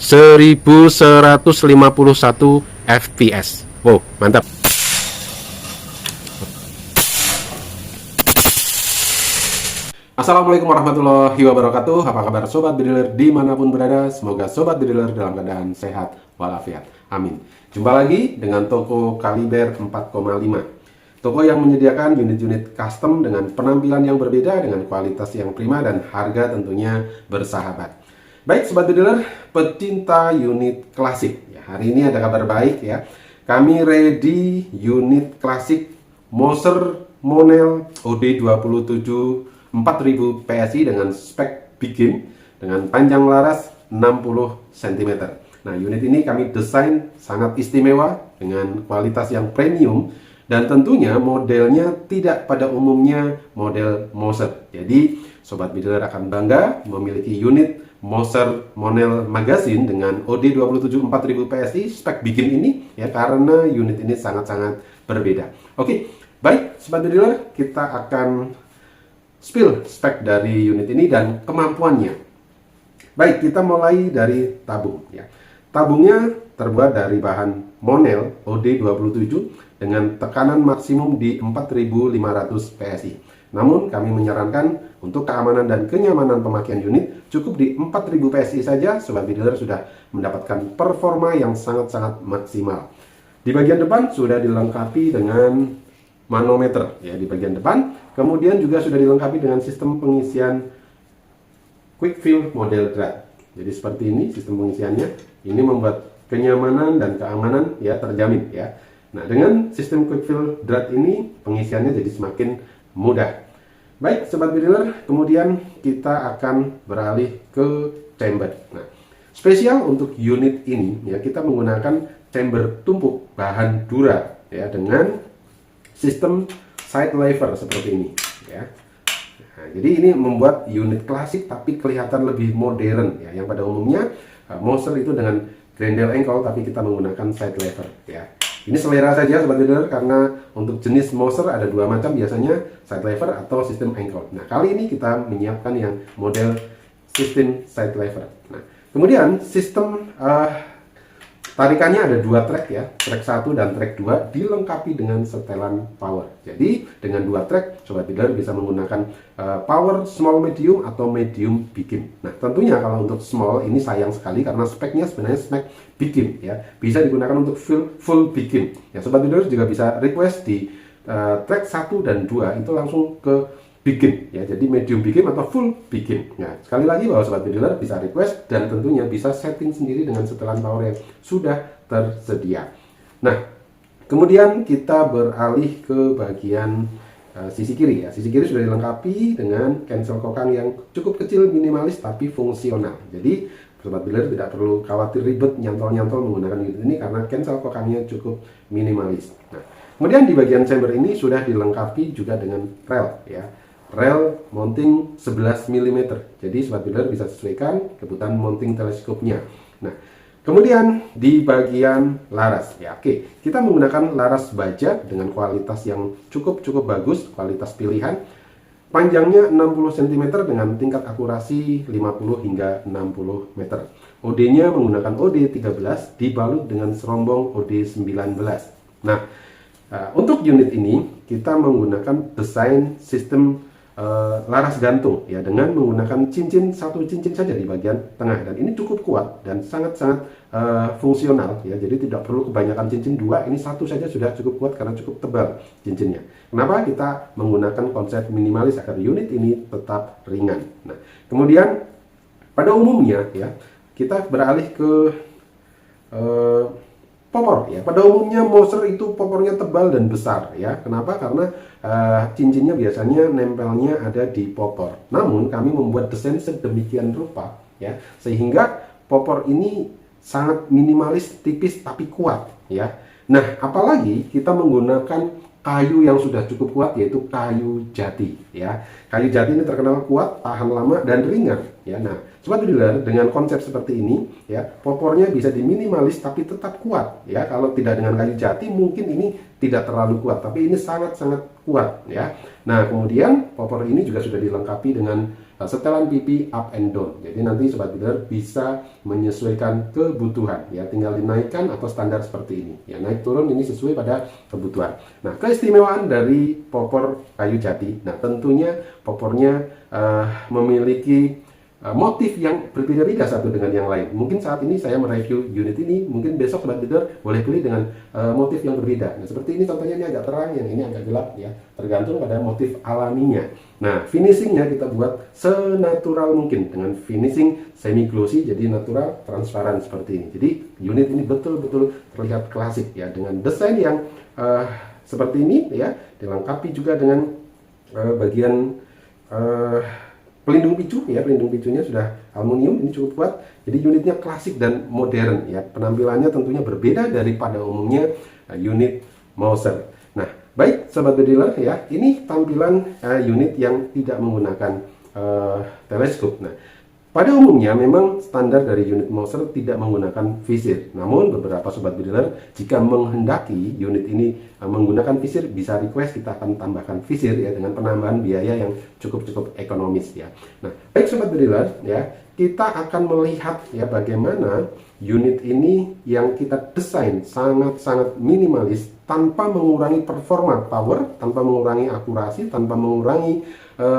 1151 fps. Wow, mantap. Assalamualaikum warahmatullahi wabarakatuh. Apa kabar sobat bediler dimanapun berada? Semoga sobat bediler dalam keadaan sehat walafiat. Amin. Jumpa lagi dengan toko Kaliber 4,5. Toko yang menyediakan unit-unit custom dengan penampilan yang berbeda, dengan kualitas yang prima dan harga tentunya bersahabat. Baik sobat bediler, pecinta unit klasik ya, hari ini ada kabar baik ya. Kami ready unit klasik Moser Monel OD27 4000 PSI dengan spek bikin dengan panjang laras 60 cm. Nah, unit ini kami desain sangat istimewa dengan kualitas yang premium dan tentunya modelnya tidak pada umumnya model Moser. Jadi sobat bediler akan bangga memiliki unit Moser Monel Magazine dengan OD27 4000 PSI spek bikin ini ya, karena unit ini sangat-sangat berbeda. Oke, baik sobat bediler, kita akan spill spek dari unit ini dan kemampuannya. Baik, kita mulai dari tabung ya. Tabungnya terbuat dari bahan Monel OD27 dengan tekanan maksimum di 4500 PSI. Namun kami menyarankan untuk keamanan dan kenyamanan pemakaian unit cukup di 4000 PSI saja. Sobat bediler sudah mendapatkan performa yang sangat-sangat maksimal. Di bagian depan sudah dilengkapi dengan manometer ya di bagian depan. Kemudian juga sudah dilengkapi dengan sistem pengisian quick fill model drat. Jadi seperti ini sistem pengisiannya. Ini membuat kenyamanan dan keamanan ya terjamin ya. Nah, dengan sistem quick fill drat ini pengisiannya jadi semakin mudah. Baik sobat bediler, kemudian kita akan beralih ke chamber. Nah, spesial untuk unit ini ya, kita menggunakan chamber tumpuk bahan Dura ya dengan sistem side lever seperti ini ya. Nah, jadi ini membuat unit klasik tapi kelihatan lebih modern ya. Yang pada umumnya Moser itu dengan grendel engkol, tapi kita menggunakan side lever ya. Ini selera saja sobat bediler, karena untuk jenis Moser ada dua macam, biasanya side lever atau sistem engkol. Nah, kali ini kita menyiapkan yang model sistem side lever. Nah, kemudian sistem tarikannya ada dua track ya, track 1 dan track 2 dilengkapi dengan setelan power. Jadi dengan dua track sobat bediler bisa menggunakan power small medium atau medium bikin. Nah, tentunya kalau untuk small ini sayang sekali karena speknya sebenarnya spek bikin ya, bisa digunakan untuk full bikin ya. Sobat bediler juga bisa request di track 1 dan 2 itu langsung ke bikin ya, jadi medium bikin atau full bikin. Nah, sekali lagi bahwa sobat bediler bisa request dan tentunya bisa setting sendiri dengan setelan power yang sudah tersedia. Nah, kemudian kita beralih ke bagian sisi kiri ya. Sisi kiri sudah dilengkapi dengan cancel kokang yang cukup kecil, minimalis tapi fungsional. Jadi sobat bediler tidak perlu khawatir ribet nyantol-nyantol menggunakan unit ini karena cancel kokangnya cukup minimalis. Nah, kemudian di bagian chamber ini sudah dilengkapi juga dengan rel ya. Rel mounting 11 mm. Jadi sobat bediler bisa sesuaikan kebutuhan mounting teleskopnya. Nah, kemudian di bagian laras ya, oke, kita menggunakan laras baja dengan kualitas yang cukup bagus, kualitas pilihan. Panjangnya 60 cm dengan tingkat akurasi 50 hingga 60 meter. OD-nya menggunakan OD13 dibalut dengan serombong OD19. Nah, untuk unit ini kita menggunakan desain sistem laras gantung ya, dengan menggunakan satu cincin saja di bagian tengah, dan ini cukup kuat dan sangat-sangat fungsional ya. Jadi tidak perlu kebanyakan cincin dua, ini satu saja sudah cukup kuat karena cukup tebal cincinnya. Kenapa kita menggunakan konsep minimalis agar unit ini tetap ringan. Nah, kemudian pada umumnya ya, kita beralih ke popor ya. Pada umumnya Moser itu popornya tebal dan besar ya. Kenapa? Karena cincinnya biasanya nempelnya ada di popor. Namun kami membuat desain sedemikian rupa ya, sehingga popor ini sangat minimalis, tipis tapi kuat ya. Nah, apalagi kita menggunakan kayu yang sudah cukup kuat, yaitu kayu jati ya. Kayu jati ini terkenal kuat, tahan lama dan ringan ya. Nah, sobat bediler, dengan konsep seperti ini ya, popornya bisa diminimalis tapi tetap kuat ya. Kalau tidak dengan kayu jati mungkin ini tidak terlalu kuat, tapi ini sangat-sangat kuat ya. Nah, kemudian popor ini juga sudah dilengkapi dengan setelan pipi up and down. Jadi nanti sobat builder bisa menyesuaikan kebutuhan ya, tinggal dinaikkan atau standar seperti ini. Ya, naik turun ini sesuai pada kebutuhan. Nah, keistimewaan dari popor kayu jati. Nah, tentunya popornya memiliki motif yang berbeda-beda satu dengan yang lain. Mungkin saat ini saya mereview unit ini, mungkin besok sobat builder boleh pilih dengan motif yang berbeda. Nah, seperti ini contohnya, ini agak terang, yang ini agak gelap ya, tergantung pada motif alaminya. Nah, finishingnya kita buat senatural mungkin dengan finishing semi glossy, jadi natural, transparan seperti ini. Jadi unit ini betul-betul terlihat klasik ya, dengan desain yang seperti ini ya, dilengkapi juga dengan bagian pelindung picu ya, pelindung picunya sudah aluminium, ini cukup kuat. Jadi unitnya klasik dan modern ya, penampilannya tentunya berbeda daripada umumnya unit Mouser. Nah, baik sobat bediler ya, ini tampilan unit yang tidak menggunakan teleskop. Nah, pada umumnya memang standar dari unit Mouser tidak menggunakan visir. Namun beberapa sobat bediler jika menghendaki unit ini menggunakan visir, bisa request, kita akan tambahkan visir ya, dengan penambahan biaya yang cukup ekonomis ya. Nah, baik sobat bediler ya, kita akan melihat ya bagaimana unit ini yang kita desain sangat minimalis, tanpa mengurangi performa power, tanpa mengurangi akurasi, tanpa mengurangi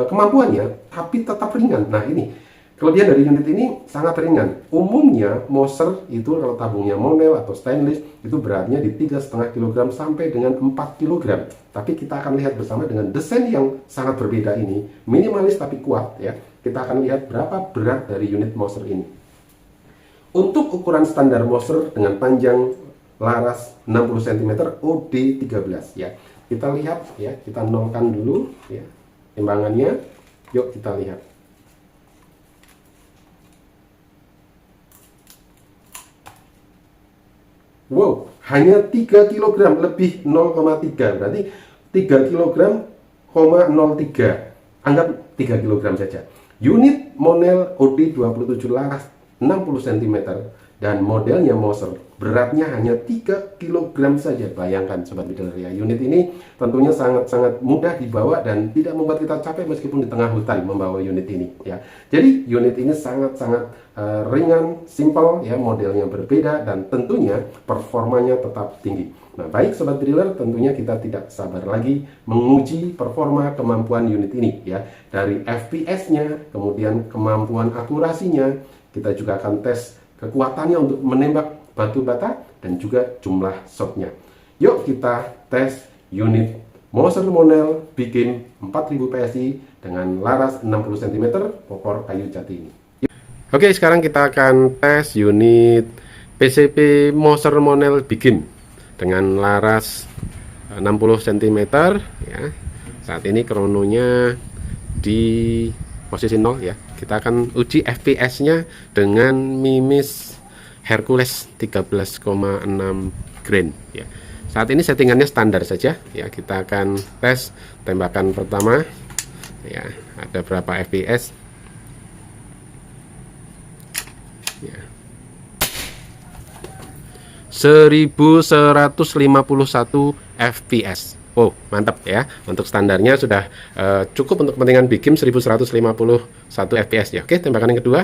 kemampuannya, tapi tetap ringan. Nah, ini kelebihan dari unit ini, sangat ringan. Umumnya Mouser itu kalau tabungnya monel atau stainless itu beratnya di 3,5 kg sampai dengan 4 kg. Tapi kita akan lihat bersama dengan desain yang sangat berbeda ini, minimalis tapi kuat ya. Kita akan lihat berapa berat dari unit Mouser ini. Untuk ukuran standar Mouser dengan panjang laras 60 cm OD13 ya. Kita lihat ya, kita nolkan dulu ya timbangannya. Yuk kita lihat. Wow, hanya 3 kg lebih 0,3, berarti 3 kg, 0,03. Anggap 3 kg saja. Unit Monel OD27 laras 60 cm dan modelnya Mouser beratnya hanya 3 kg saja. Bayangkan sobat bediler ya, unit ini tentunya sangat mudah dibawa dan tidak membuat kita capek meskipun di tengah hutan membawa unit ini ya. Jadi unit ini sangat ringan, simple ya, modelnya berbeda dan tentunya performanya tetap tinggi. Nah, baik sobat bediler, tentunya kita tidak sabar lagi menguji performa kemampuan unit ini ya, dari FPS-nya, kemudian kemampuan akurasinya. Kita juga akan tes kekuatannya untuk menembak batu bata dan juga jumlah shotnya. Yuk kita tes unit Mouser Monel Bikin 4000 PSI dengan laras 60 cm popor kayu jati ini. Oke, sekarang kita akan tes unit PCP Mouser Monel Bikin dengan laras 60 cm ya. Saat ini krononya di posisi 0 ya. Kita akan uji FPS-nya dengan Mimis Hercules 13,6 grain ya. Saat ini settingannya standar saja ya. Kita akan tes tembakan pertama ya, ada berapa FPS ya. 1151 FPS. Oh, mantap ya. Untuk standarnya sudah cukup untuk kepentingan bikin 1151 FPS ya. Oke, tembakan yang kedua.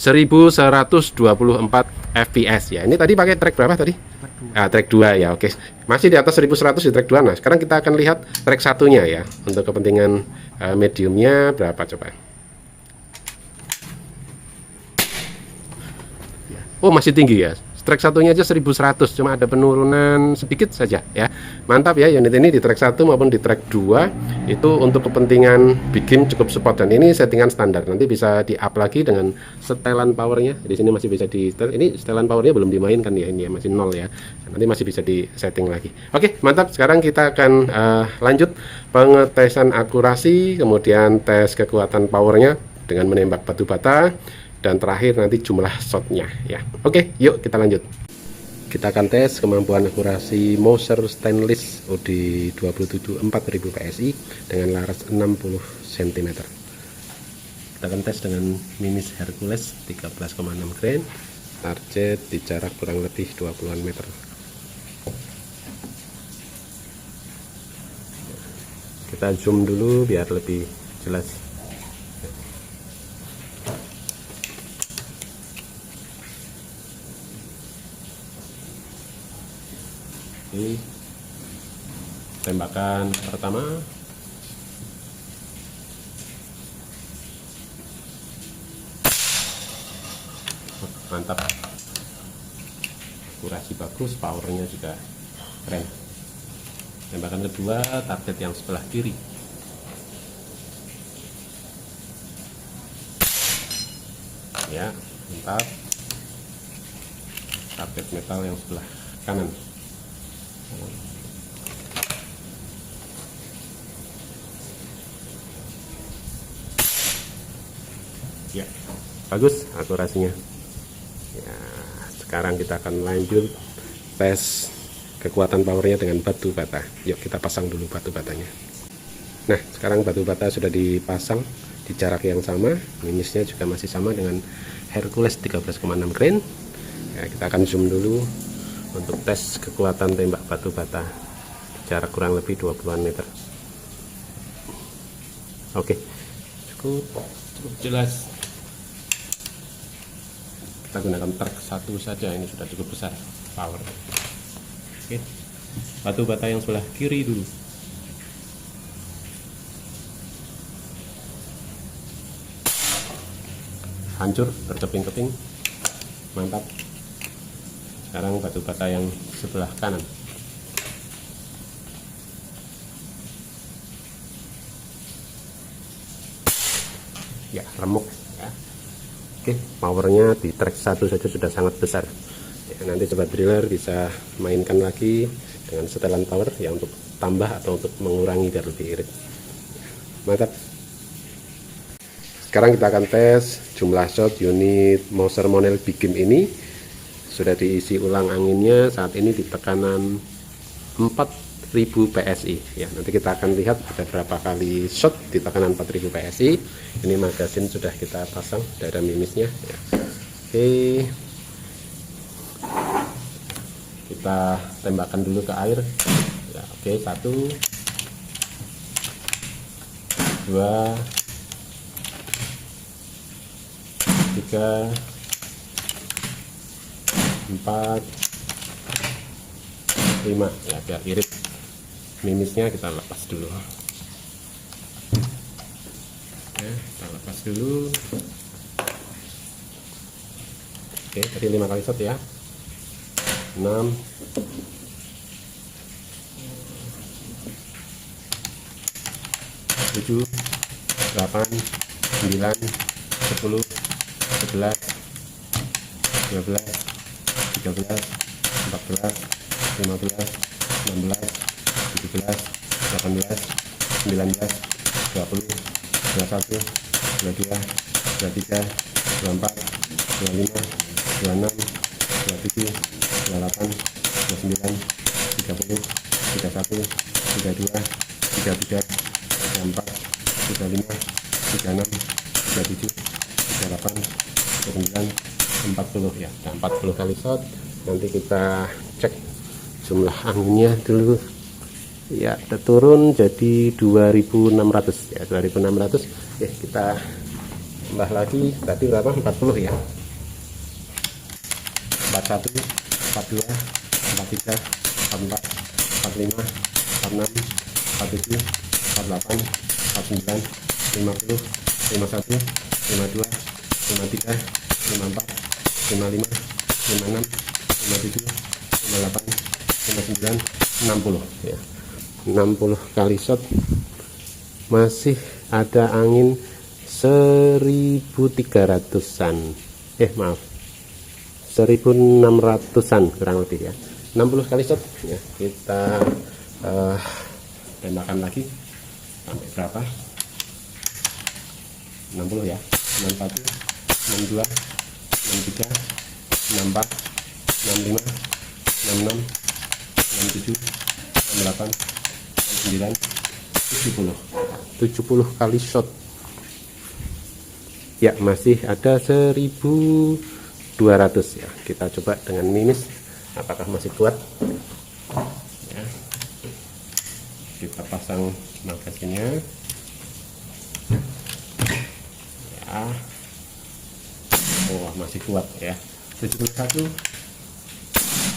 (1124 FPS ya. Ini tadi pakai track berapa tadi? Track 2 ya. Oke. Masih di atas 1100 di track 2. Nah, sekarang kita akan lihat track satunya ya. Untuk kepentingan mediumnya berapa coba? Oh, masih tinggi ya. Track satunya aja 1100, cuma ada penurunan sedikit saja ya. Mantap ya, unit ini di track 1 maupun di track 2 itu untuk kepentingan bikin cukup support, dan ini settingan standar. Nanti bisa di-up lagi dengan setelan powernya. Di sini masih bisa di setel. Ini setelan powernya belum dimainkan ya, ini ya, masih 0 ya. Nanti masih bisa di setting lagi. Oke, mantap. Sekarang kita akan lanjut pengetesan akurasi, kemudian tes kekuatan powernya dengan menembak batu bata, dan terakhir nanti jumlah shotnya ya. Oke, yuk kita lanjut. Kita akan tes kemampuan akurasi Mouser stainless OD27 4000 PSI dengan laras 60 cm. Kita akan tes dengan Mimis Hercules 13,6 grain. target di jarak kurang lebih 20-an meter. Kita zoom dulu biar lebih jelas. Ini tembakan pertama. Mantap, akurasi bagus, powernya juga keren. Tembakan kedua, target yang sebelah kiri. Ya, mantap. Target metal yang sebelah kanan. Ya, bagus akurasinya. Ya, sekarang kita akan lanjut tes kekuatan powernya dengan batu bata. Yuk kita pasang dulu batu batanya. Nah, sekarang batu bata sudah dipasang di jarak yang sama, minusnya juga masih sama dengan Hercules 13,6 grain. Ya, kita akan zoom dulu untuk tes kekuatan tembak batu bata jarak kurang lebih 20-an meter. Oke, cukup jelas. Kita gunakan truk satu saja, ini sudah cukup besar power. Oke, batu bata yang sebelah kiri dulu. Hancur, berkeping-keping, mantap. Sekarang batu bata yang sebelah kanan. Ya, remuk ya. Oke, powernya di track satu saja sudah sangat besar ya. Nanti sobat driller bisa mainkan lagi dengan setelan power ya, untuk tambah atau untuk mengurangi biar lebih irit. Mantap. Sekarang kita akan tes jumlah shot unit Mouser Monel Big Game ini. Sudah diisi ulang anginnya, saat ini di tekanan 4000 PSI ya. Nanti kita akan lihat ada berapa kali shot di tekanan 4000 PSI. Ini magasin sudah kita pasang, sudah ada mimisnya ya. Oke, kita tembakkan dulu ke air ya. Oke, 1 2 3 4 5 ya, biar irit. Mimisnya kita lepas dulu ya, kita lepas dulu. Oke, tadi 5 kali shot ya. 6 7 8 9 10 11 12 13 14 15 16 17 18 19 20 21 22 23 24 25 26 27 28 29 30 31 32 33 34 35 36 37 38 39 40 ya. Nah, 40 kali shot. Nanti kita cek jumlah anginnya dulu ya, udah turun jadi 2600 ya, 2600 ya. Kita tambah lagi, tadi berapa, 40 ya, 41 42 43 44 45 46 47 48 49 50 51 52 53 54 55 56 57 58 59 60 ya. 60 kali shot, masih ada angin 1300-an, maaf 1600-an kurang lebih ya. 60 kali shot ya. Kita tembakan lagi sampai berapa, 60 ya, 61 62 63 64 65 66 67 68 69 70 kali shot ya. Masih ada 1300 200 ya. Kita coba dengan minus apakah masih kuat ya. Kita pasang magasinnya ya. Oh, masih kuat ya. 71,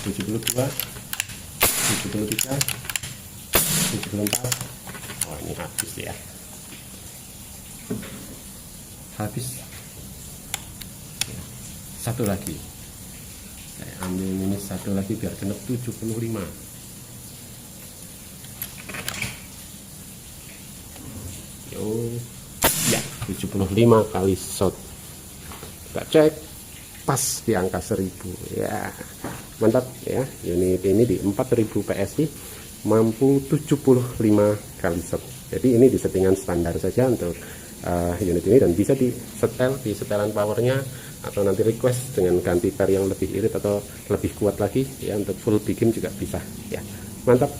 72, 73, 74. Oh, ini habis ya. Habis. Satu lagi. Saya ambil minus satu lagi biar genep 75. Yo. Ya, 75 kali shot. Kita cek pas di angka 1000 ya. Mantap ya. Unit ini di 4000 PSI mampu 75 kali shot. Jadi ini di settingan standar saja untuk unit ini, dan bisa di setelan powernya, atau nanti request dengan ganti per yang lebih irit atau lebih kuat lagi ya, untuk full bikin juga bisa ya. Mantap.